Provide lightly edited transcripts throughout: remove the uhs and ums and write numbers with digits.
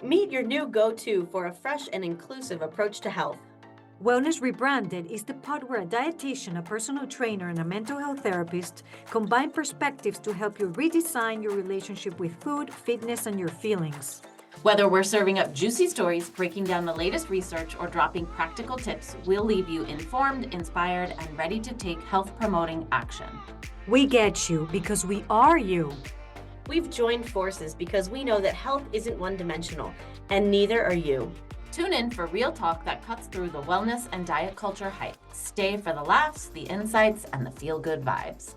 Meet your new go-to for a fresh and inclusive approach to health. Wellness Rebranded is the pod where a dietitian, a personal trainer, and a mental health therapist combine perspectives to help you redesign your relationship with food, fitness, and your feelings. Whether we're serving up juicy stories, breaking down the latest research, or dropping practical tips, we'll leave you informed, inspired, and ready to take health-promoting action. We get you because we are you. We've joined forces because we know that health isn't one-dimensional, and neither are you. Tune in for real talk that cuts through the wellness and diet culture hype. Stay for the laughs, the insights, and the feel-good vibes.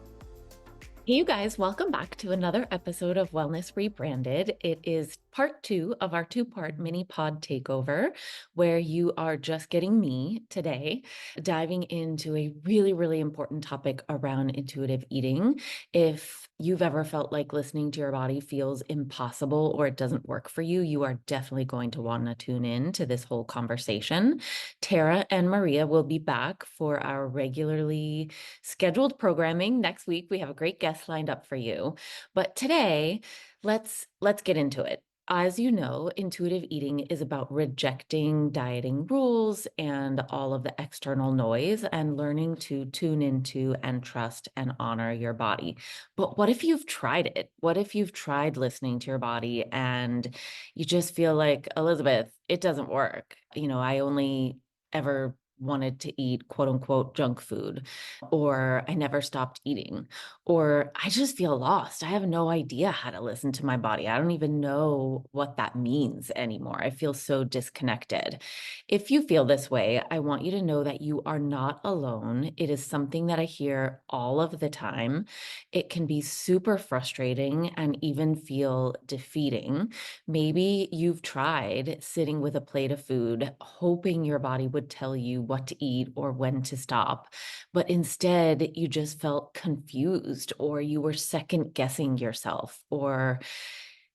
Hey, you guys, welcome back to another episode of Wellness Rebranded. It is part 2 of our 2-part mini pod takeover, where you are just getting me today, diving into a really, really important topic around intuitive eating. If you've ever felt like listening to your body feels impossible or it doesn't work for you, you are definitely going to want to tune in to this whole conversation. Tara and Maria will be back for our regularly scheduled programming next week. We have a great guest lined up for you. But today, let's get into it. As you know, intuitive eating is about rejecting dieting rules and all of the external noise and learning to tune into and trust and honor your body. But what if you've tried it? What if you've tried listening to your body and you just feel like, Elizabeth, it doesn't work. I only ever wanted to eat quote unquote junk food, or I never stopped eating, or I just feel lost. I have no idea how to listen to my body. I don't even know what that means anymore. I feel so disconnected. If you feel this way, I want you to know that you are not alone. It is something that I hear all of the time. It can be super frustrating and even feel defeating. Maybe you've tried sitting with a plate of food, hoping your body would tell you what to eat or when to stop, but instead you just felt confused, or you were second guessing yourself, or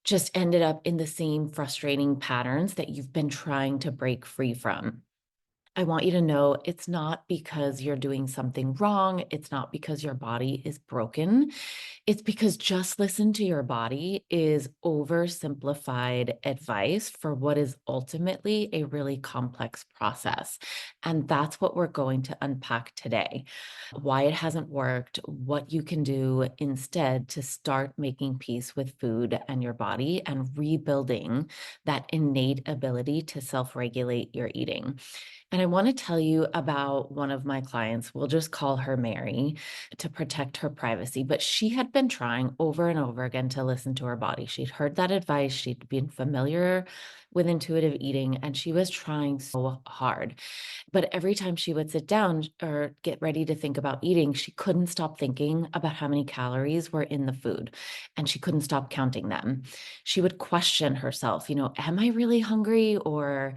just ended up in the same frustrating patterns that you've been trying to break free from. I want you to know it's not because you're doing something wrong. It's not because your body is broken. It's because just listen to your body is oversimplified advice for what is ultimately a really complex process. And that's what we're going to unpack today. Why it hasn't worked, what you can do instead to start making peace with food and your body and rebuilding that innate ability to self-regulate your eating. And I want to tell you about one of my clients. We'll just call her Mary to protect her privacy. But she had been trying over and over again to listen to her body. She'd heard that advice. She'd been familiar with intuitive eating, and she was trying so hard. But every time she would sit down or get ready to think about eating, she couldn't stop thinking about how many calories were in the food, and she couldn't stop counting them. She would question herself, am I really hungry? Or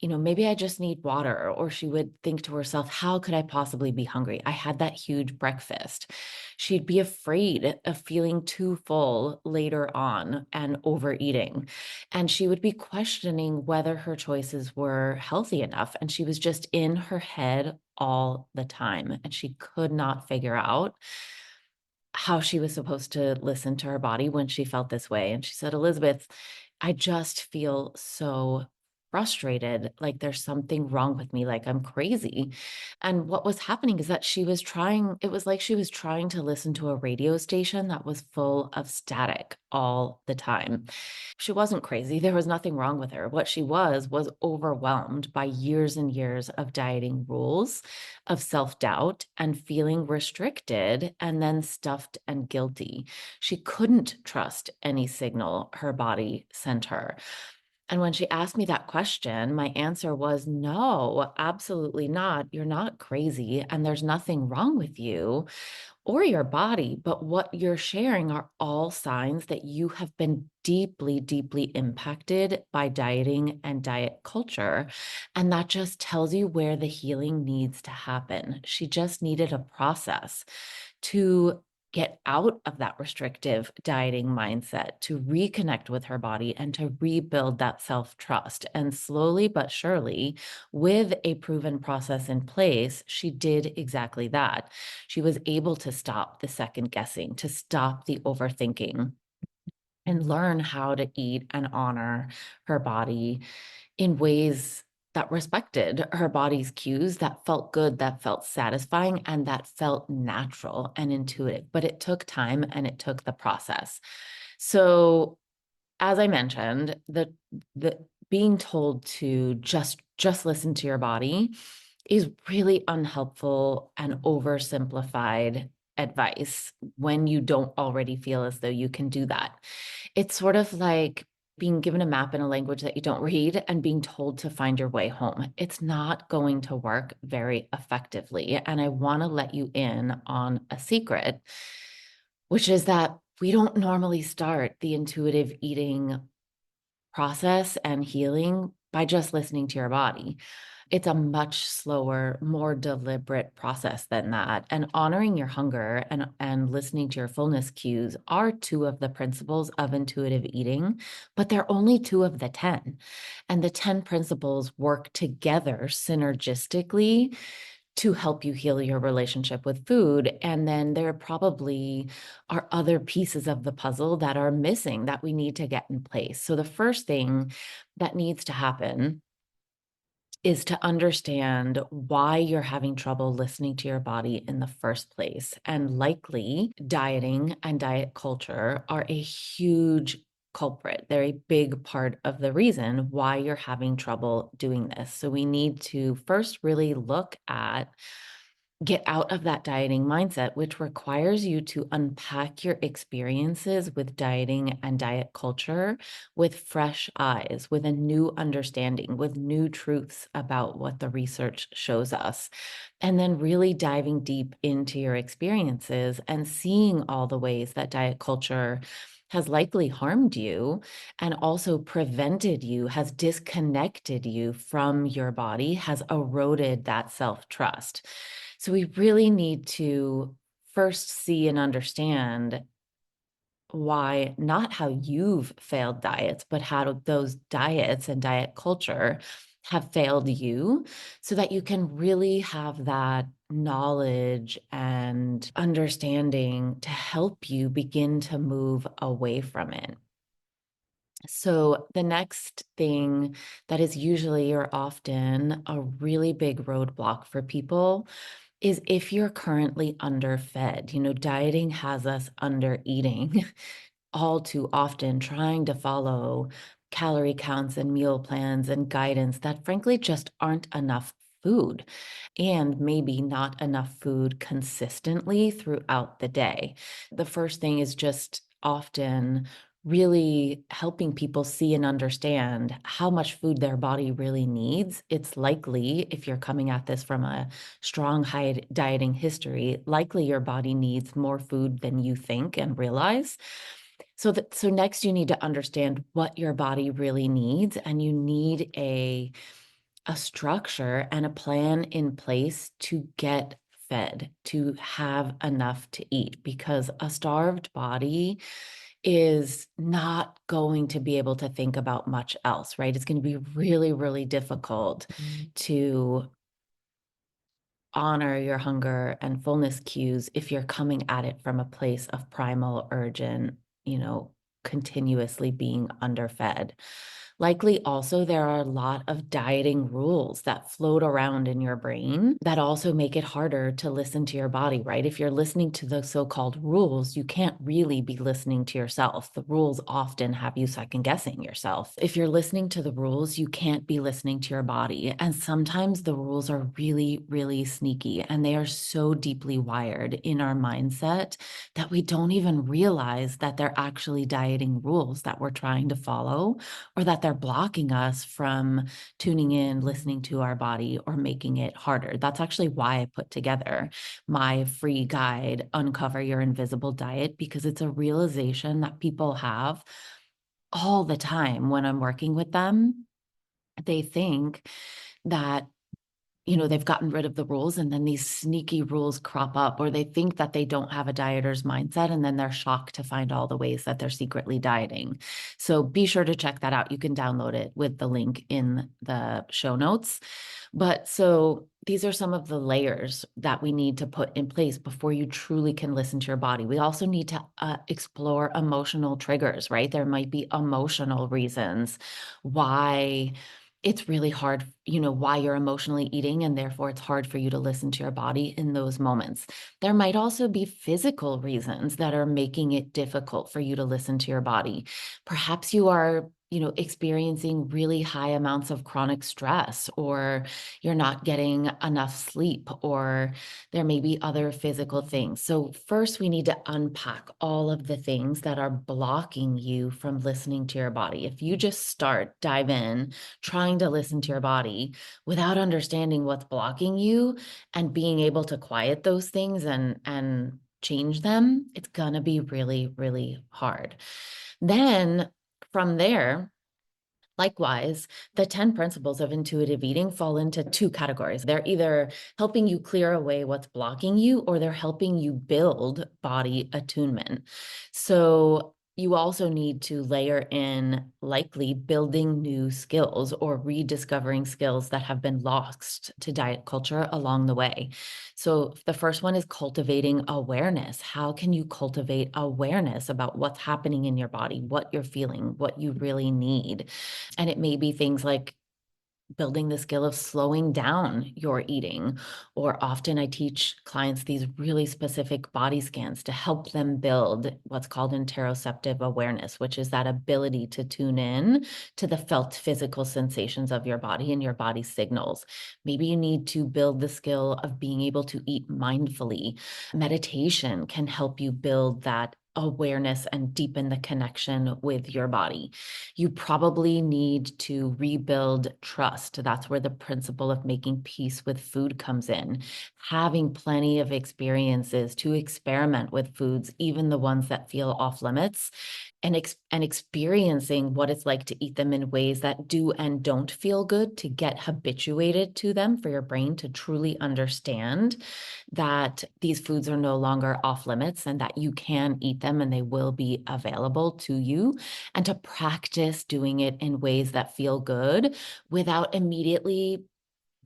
maybe I just need water. Or she would think to herself, how could I possibly be hungry? I had that huge breakfast. She'd be afraid of feeling too full later on and overeating. And she would be questioning whether her choices were healthy enough. And she was just in her head all the time. And she could not figure out how she was supposed to listen to her body when she felt this way. And she said, Elizabeth, I just feel so frustrated, like there's something wrong with me, like I'm crazy. And what was happening is that it was like she was trying to listen to a radio station that was full of static all the time. She wasn't crazy. There was nothing wrong with her. What she was overwhelmed by years and years of dieting rules, of self-doubt, and feeling restricted and then stuffed and guilty. She couldn't trust any signal her body sent her. And when she asked me that question, my answer was no, absolutely not. You're not crazy, and there's nothing wrong with you or your body, but what you're sharing are all signs that you have been deeply, deeply impacted by dieting and diet culture. And that just tells you where the healing needs to happen. She just needed a process to get out of that restrictive dieting mindset, to reconnect with her body and to rebuild that self-trust. And slowly but surely, with a proven process in place, she did exactly that. She was able to stop the second guessing, to stop the overthinking, and learn how to eat and honor her body in ways that respected her body's cues, that felt good, that felt satisfying, and that felt natural and intuitive. But it took time and it took the process. So, as I mentioned, the being told to just listen to your body is really unhelpful and oversimplified advice when you don't already feel as though you can do that. It's sort of like being given a map in a language that you don't read and being told to find your way home. It's not going to work very effectively. And I want to let you in on a secret, which is that we don't normally start the intuitive eating process and healing by just listening to your body. It's a much slower, more deliberate process than that. And honoring your hunger and listening to your fullness cues are two of the principles of intuitive eating, but they're only two of the 10. And the 10 principles work together synergistically to help you heal your relationship with food. And then there probably are other pieces of the puzzle that are missing that we need to get in place. So the first thing that needs to happen is to understand why you're having trouble listening to your body in the first place. And likely dieting and diet culture are a huge culprit. They're a big part of the reason why you're having trouble doing this. So we need to first really look at get out of that dieting mindset, which requires you to unpack your experiences with dieting and diet culture with fresh eyes, with a new understanding, with new truths about what the research shows us. And then really diving deep into your experiences and seeing all the ways that diet culture has likely harmed you and also prevented you, has disconnected you from your body, has eroded that self-trust. So we really need to first see and understand why, not how you've failed diets, but how those diets and diet culture have failed you, so that you can really have that knowledge and understanding to help you begin to move away from it. So the next thing that is usually or often a really big roadblock for people is if you're currently underfed. Dieting has us under eating all too often, trying to follow calorie counts and meal plans and guidance that frankly just aren't enough food, and maybe not enough food consistently throughout the day. The first thing is just often really helping people see and understand how much food their body really needs. It's likely, if you're coming at this from a strong high dieting history, likely your body needs more food than you think and realize. So next you need to understand what your body really needs, and you need a structure and a plan in place to get fed, to have enough to eat, because a starved body is not going to be able to think about much else, right? It's going to be really, really difficult to honor your hunger and fullness cues if you're coming at it from a place of primal, urgent, continuously being underfed. Likely also, there are a lot of dieting rules that float around in your brain that also make it harder to listen to your body, right? If you're listening to the so-called rules, you can't really be listening to yourself. The rules often have you second guessing yourself. If you're listening to the rules, you can't be listening to your body. And sometimes the rules are really, really sneaky, and they are so deeply wired in our mindset that we don't even realize that they're actually dieting rules that we're trying to follow, or that they're blocking us from tuning in, listening to our body, or making it harder. That's actually why I put together my free guide, Uncover Your Invisible Diet, because it's a realization that people have all the time when I'm working with them. They think that they've gotten rid of the rules, and then these sneaky rules crop up, or they think that they don't have a dieter's mindset, and then they're shocked to find all the ways that they're secretly dieting. So be sure to check that out. You can download it with the link in the show notes. But so these are some of the layers that we need to put in place before you truly can listen to your body. We also need to explore emotional triggers, right? There might be emotional reasons why it's really hard, why you're emotionally eating, and therefore it's hard for you to listen to your body in those moments. There might also be physical reasons that are making it difficult for you to listen to your body. Perhaps you are experiencing really high amounts of chronic stress, or you're not getting enough sleep, or there may be other physical things. So first, we need to unpack all of the things that are blocking you from listening to your body. If you just dive in, trying to listen to your body without understanding what's blocking you and being able to quiet those things and change them, it's gonna be really, really hard. Then from there, likewise, the 10 principles of intuitive eating fall into two categories. They're either helping you clear away what's blocking you, or they're helping you build body attunement. So you also need to layer in likely building new skills or rediscovering skills that have been lost to diet culture along the way. So the first one is cultivating awareness. How can you cultivate awareness about what's happening in your body, what you're feeling, what you really need? And it may be things like building the skill of slowing down your eating. Or often I teach clients these really specific body scans to help them build what's called interoceptive awareness, which is that ability to tune in to the felt physical sensations of your body and your body signals. Maybe you need to build the skill of being able to eat mindfully. Meditation can help you build that awareness and deepen the connection with your body. You probably need to rebuild trust. That's where the principle of making peace with food comes in. Having plenty of experiences to experiment with foods, even the ones that feel off limits, and experiencing what it's like to eat them in ways that do and don't feel good, to get habituated to them, for your brain to truly understand that these foods are no longer off limits and that you can eat them and they will be available to you, and to practice doing it in ways that feel good without immediately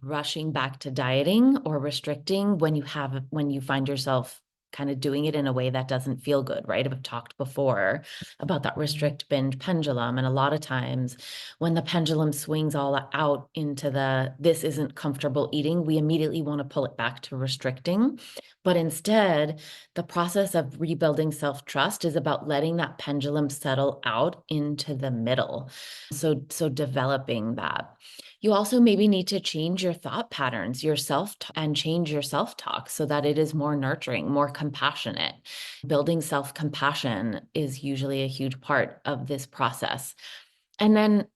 rushing back to dieting or restricting when you find yourself kind of doing it in a way that doesn't feel good, right? I've talked before about that restrict binge pendulum. And a lot of times when the pendulum swings all out into this isn't comfortable eating, we immediately want to pull it back to restricting. But instead, the process of rebuilding self-trust is about letting that pendulum settle out into the middle. So developing that. You also maybe need to change your thought patterns, and change your self-talk so that it is more nurturing, more compassionate. Building self-compassion is usually a huge part of this process. And then,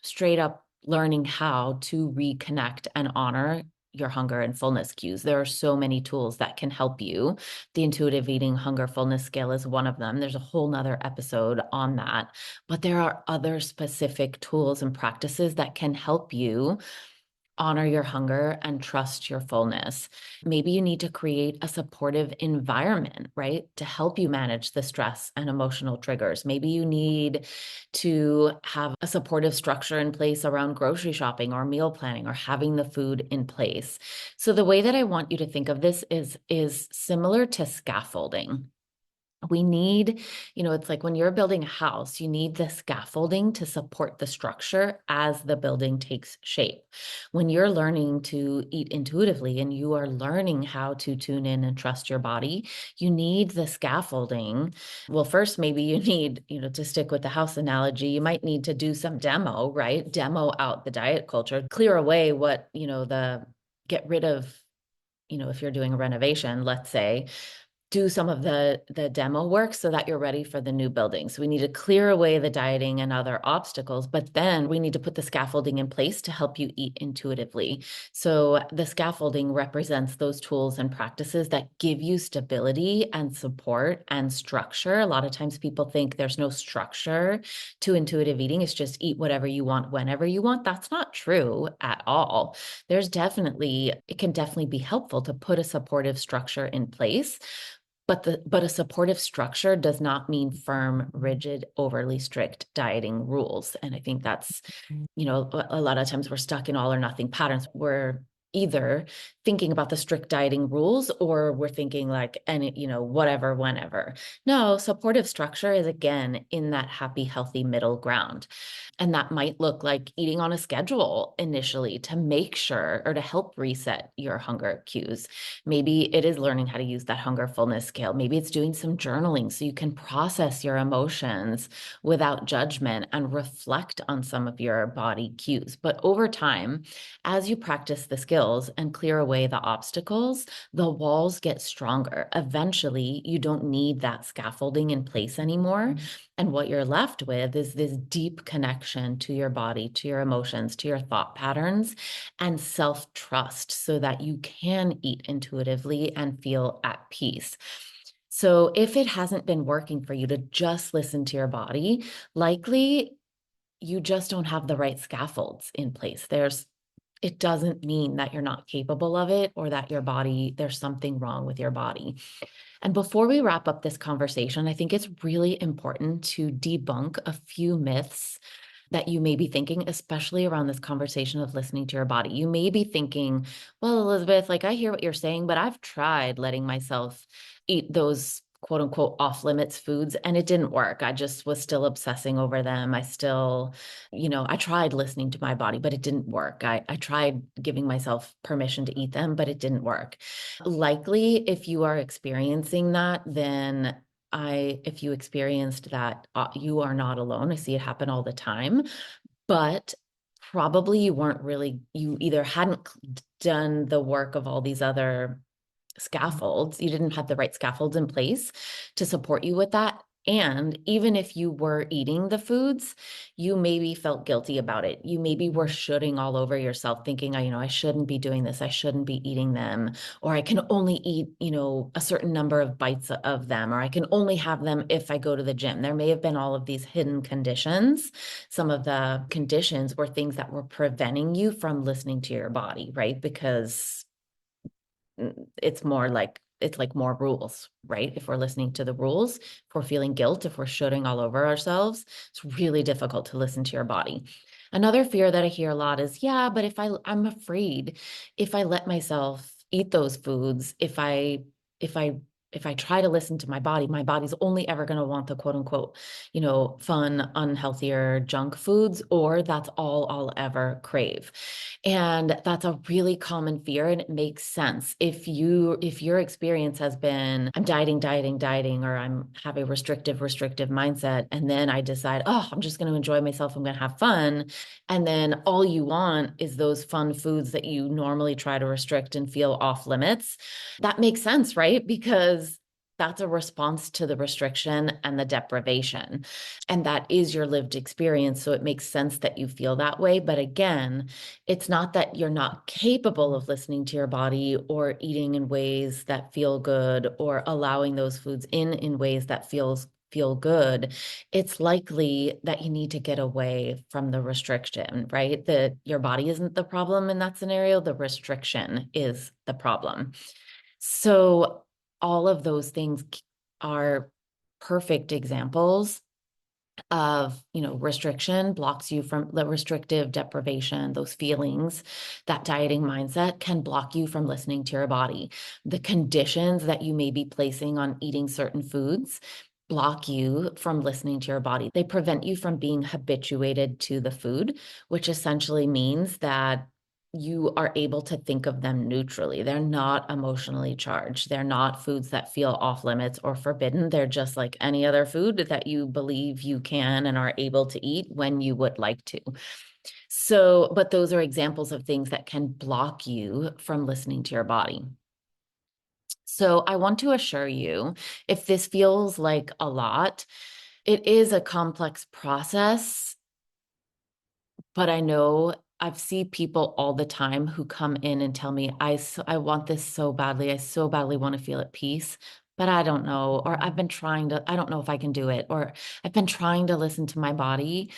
straight up learning how to reconnect and honor your hunger and fullness cues. There are so many tools that can help you. The intuitive eating hunger fullness scale is one of them. There's a whole nother episode on that, but there are other specific tools and practices that can help you honor your hunger and trust your fullness. Maybe you need to create a supportive environment, right, to help you manage the stress and emotional triggers. Maybe you need to have a supportive structure in place around grocery shopping or meal planning or having the food in place. So the way that I want you to think of this is similar to scaffolding. We need, it's like when you're building a house, you need the scaffolding to support the structure as the building takes shape. When you're learning to eat intuitively and you are learning how to tune in and trust your body, you need the scaffolding. Well, first, maybe you need, to stick with the house analogy, you might need to do some demo, right? Demo out the diet culture, clear away what, get rid of, if you're doing a renovation, let's say, do some of the demo work so that you're ready for the new building. So we need to clear away the dieting and other obstacles, but then we need to put the scaffolding in place to help you eat intuitively. So the scaffolding represents those tools and practices that give you stability and support and structure. A lot of times people think there's no structure to intuitive eating. It's just eat whatever you want, whenever you want. That's not true at all. It can definitely be helpful to put a supportive structure in place. But a supportive structure does not mean firm, rigid, overly strict dieting rules. And I think that's, a lot of times we're stuck in all or nothing patterns where, either thinking about the strict dieting rules, or we're thinking like, any, whatever, whenever. No, supportive structure is, again, in that happy, healthy middle ground. And that might look like eating on a schedule initially to make sure, or to help reset your hunger cues. Maybe it is learning how to use that hunger fullness scale. Maybe it's doing some journaling so you can process your emotions without judgment and reflect on some of your body cues. But over time, as you practice the skills and clear away the obstacles, the walls get stronger. Eventually, you don't need that scaffolding in place anymore. And what you're left with is this deep connection to your body, to your emotions, to your thought patterns, and self-trust so that you can eat intuitively and feel at peace. So if it hasn't been working for you to just listen to your body, likely you just don't have the right scaffolds in place. It doesn't mean that you're not capable of it, or that there's something wrong with your body. And before we wrap up this conversation, I think it's really important to debunk a few myths that you may be thinking, especially around this conversation of listening to your body. You may be thinking, well, Elizabeth, like, I hear what you're saying, but I've tried letting myself eat those quote unquote off limits foods, and it didn't work. I just was still obsessing over them. I tried listening to my body, but it didn't work. I tried giving myself permission to eat them, but it didn't work. Likely, if you are experiencing that, then if you experienced that, you are not alone. I see it happen all the time, but probably you either hadn't done the work of all these other scaffolds. You didn't have the right scaffolds in place to support you with that. And even if you were eating the foods, you maybe felt guilty about it. You maybe were shooting all over yourself, thinking, I shouldn't be doing this. I shouldn't be eating them. Or I can only eat, a certain number of bites of them. Or I can only have them if I go to the gym. There may have been all of these hidden conditions. Some of the conditions were things that were preventing you from listening to your body, right? Because it's like more rules, right? If we're listening to the rules, if we're feeling guilt, if we're shooting all over ourselves, it's really difficult to listen to your body. Another fear that I hear a lot is, yeah, but I'm afraid if I let myself eat those foods, if I try to listen to my body's only ever going to want the quote unquote, fun, unhealthier junk foods, or that's all I'll ever crave. And that's a really common fear, and it makes sense. If your experience has been, I'm dieting, or I'm have a restrictive mindset, and then I decide, oh, I'm just going to enjoy myself, I'm going to have fun, and then all you want is those fun foods that you normally try to restrict and feel off limits, that makes sense, right? Because that's a response to the restriction and the deprivation. And that is your lived experience. So it makes sense that you feel that way. But again, it's not that you're not capable of listening to your body or eating in ways that feel good, or allowing those foods in ways that feel good. It's likely that you need to get away from the restriction, right? That your body isn't the problem in that scenario. The restriction is the problem. So all of those things are perfect examples of, restriction blocks you from the restrictive deprivation, those feelings. That dieting mindset can block you from listening to your body. The conditions that you may be placing on eating certain foods block you from listening to your body. They prevent you from being habituated to the food, which essentially means that you are able to think of them neutrally. They're not emotionally charged. They're not foods that feel off limits or forbidden. They're just like any other food that you believe you can and are able to eat when you would like to. So, but those are examples of things that can block you from listening to your body. So I want to assure you, if this feels like a lot, it is a complex process, but I know I've seen people all the time who come in and tell me, I want this so badly. I so badly want to feel at peace, but I don't know. Or I don't know if I can do it. Or I've been trying to listen to my body,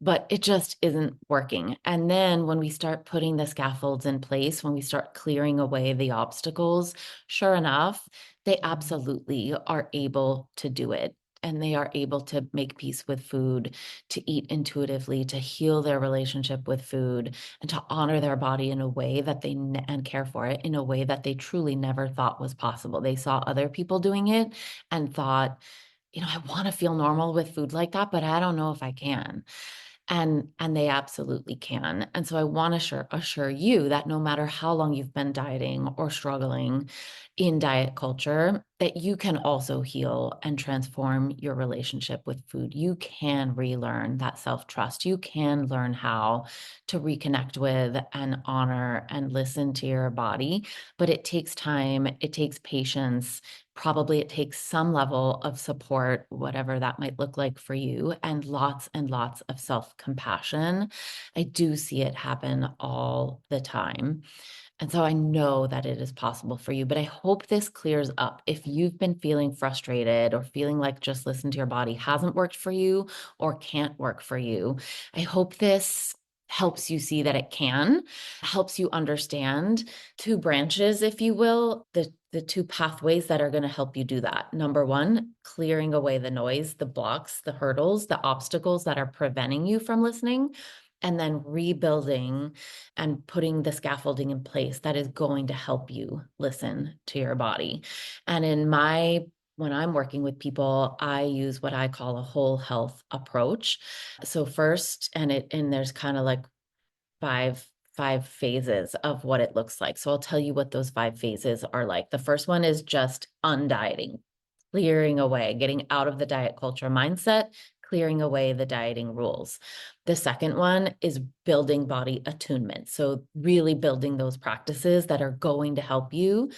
but it just isn't working. And then when we start putting the scaffolds in place, when we start clearing away the obstacles, sure enough, they absolutely are able to do it. and they are able to make peace with food, to eat intuitively, to heal their relationship with food, and to honor their body in a way that and care for it in a way that they truly never thought was possible. They saw other people doing it and thought, I want to feel normal with food like that, but I don't know if I can. And they absolutely can. And so I want to assure you that no matter how long you've been dieting or struggling in diet culture, that you can also heal and transform your relationship with food. You can relearn that self-trust. You can learn how to reconnect with and honor and listen to your body, but it takes time, it takes patience. Probably it takes some level of support, whatever that might look like for you, and lots of self-compassion. I do see it happen all the time. And so I know that it is possible for you, but I hope this clears up. If you've been feeling frustrated or feeling like just listen to your body hasn't worked for you or can't work for you, I hope this helps you see that it can, helps you understand two branches, if you will, the two pathways that are going to help you do that. Number one, clearing away the noise, the blocks, the hurdles, the obstacles that are preventing you from listening, and then rebuilding and putting the scaffolding in place that is going to help you listen to your body. And when I'm working with people, I use what I call a whole health approach. So first, and there's kind of like five phases of what it looks like. So I'll tell you what those 5 phases are like. The first one is just undieting, clearing away, getting out of the diet culture mindset, clearing away the dieting rules. The second one is building body attunement. So really building those practices that are going to help you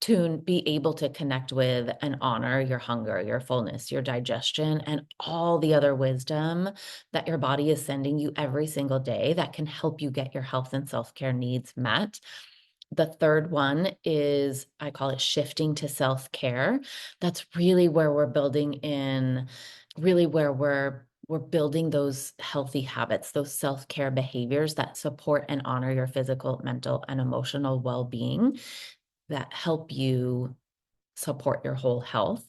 to be able to connect with and honor your hunger, your fullness, your digestion, and all the other wisdom that your body is sending you every single day that can help you get your health and self-care needs met. The third one is, I call it shifting to self-care. That's really where we're building in, really where we're building those healthy habits, those self-care behaviors that support and honor your physical, mental, and emotional well-being that help you support your whole health.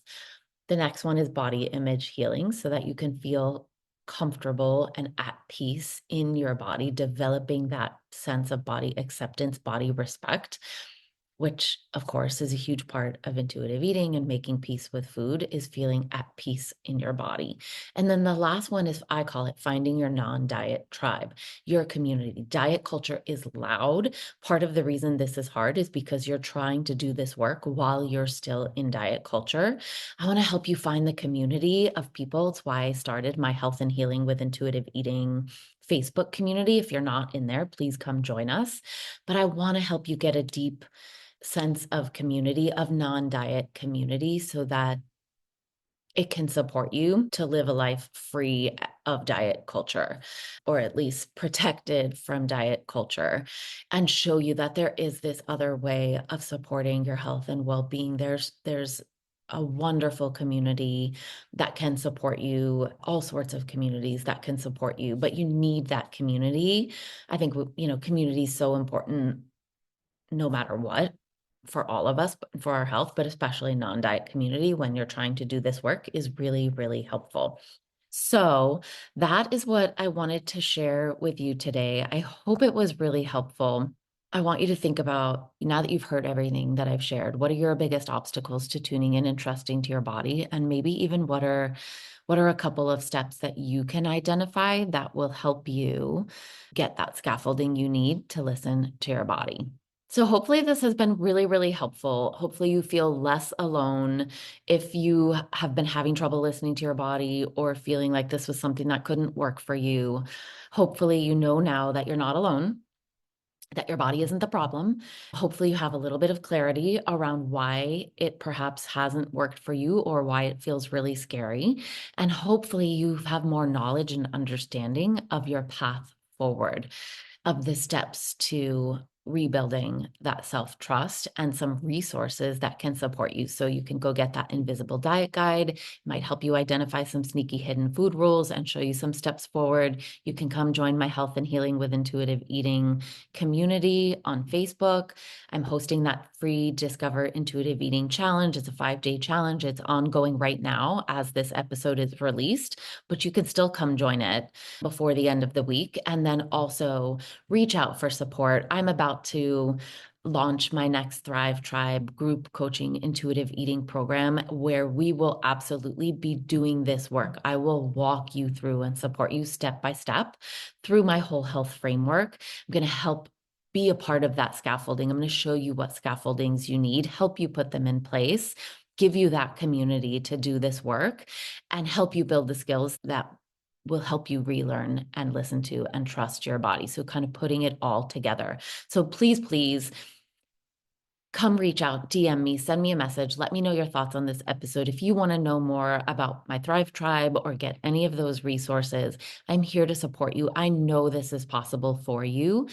The next one is body image healing so that you can feel comfortable and at peace in your body, developing that sense of body acceptance, body respect, which of course is a huge part of intuitive eating and making peace with food, is feeling at peace in your body. And then the last one is, I call it finding your non-diet tribe, your community. Diet culture is loud. Part of the reason this is hard is because you're trying to do this work while you're still in diet culture. I want to help you find the community of people. It's why I started my Health and Healing with Intuitive Eating Facebook community. If you're not in there, please come join us. But I want to help you get a deep sense of community, of non-diet community, so that it can support you to live a life free of diet culture, or at least protected from diet culture, and show you that there is this other way of supporting your health and well-being. There's a wonderful community that can support you, all sorts of communities that can support you, but you need that community. I think, community is so important no matter what, for all of us, for our health, but especially non-diet community when you're trying to do this work is really, really helpful. So that is what I wanted to share with you today. I hope it was really helpful. I want you to think about, now that you've heard everything that I've shared, what are your biggest obstacles to tuning in and trusting to your body? And maybe even what are a couple of steps that you can identify that will help you get that scaffolding you need to listen to your body? So hopefully this has been really, really helpful. Hopefully you feel less alone if you have been having trouble listening to your body or feeling like this was something that couldn't work for you. Hopefully you know now that you're not alone, that your body isn't the problem. Hopefully you have a little bit of clarity around why it perhaps hasn't worked for you or why it feels really scary. And hopefully you have more knowledge and understanding of your path forward, of the steps to rebuilding that self-trust and some resources that can support you. So you can go get that invisible diet guide. It might help you identify some sneaky hidden food rules and show you some steps forward. You can come join my Health and Healing with Intuitive Eating community on Facebook. I'm hosting that free Discover Intuitive Eating Challenge. It's a 5-day challenge. It's ongoing right now as this episode is released, but you can still come join it before the end of the week. And then also reach out for support. I'm about to launch my next Thrive Tribe group coaching intuitive eating program where we will absolutely be doing this work. I will walk you through and support you step by step through my whole health framework. I'm going to help be a part of that scaffolding. I'm going to show you what scaffoldings you need, help you put them in place, give you that community to do this work, and help you build the skills that will help you relearn and listen to and trust your body. So kind of putting it all together. So please, please come reach out, DM me, send me a message. Let me know your thoughts on this episode. If you want to know more about my Thrive Tribe or get any of those resources, I'm here to support you. I know this is possible for you,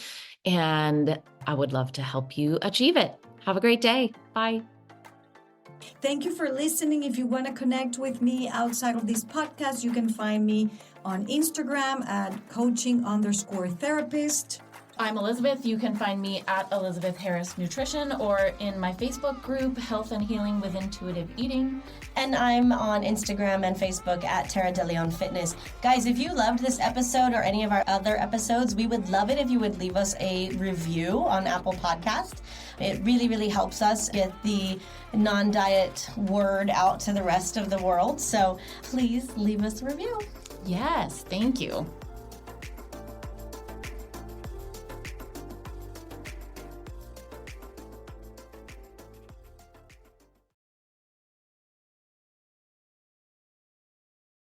and I would love to help you achieve it. Have a great day. Bye. Thank you for listening. If you want to connect with me outside of this podcast, you can find me on Instagram at coaching_therapist. I'm Elizabeth. You can find me at Elizabeth Harris Nutrition or in my Facebook group, Health and Healing with Intuitive Eating. And I'm on Instagram and Facebook at Tara De Leon Fitness. Guys, if you loved this episode or any of our other episodes, we would love it if you would leave us a review on Apple Podcast. It really, really helps us get the non-diet word out to the rest of the world. So please leave us a review. Yes, thank you.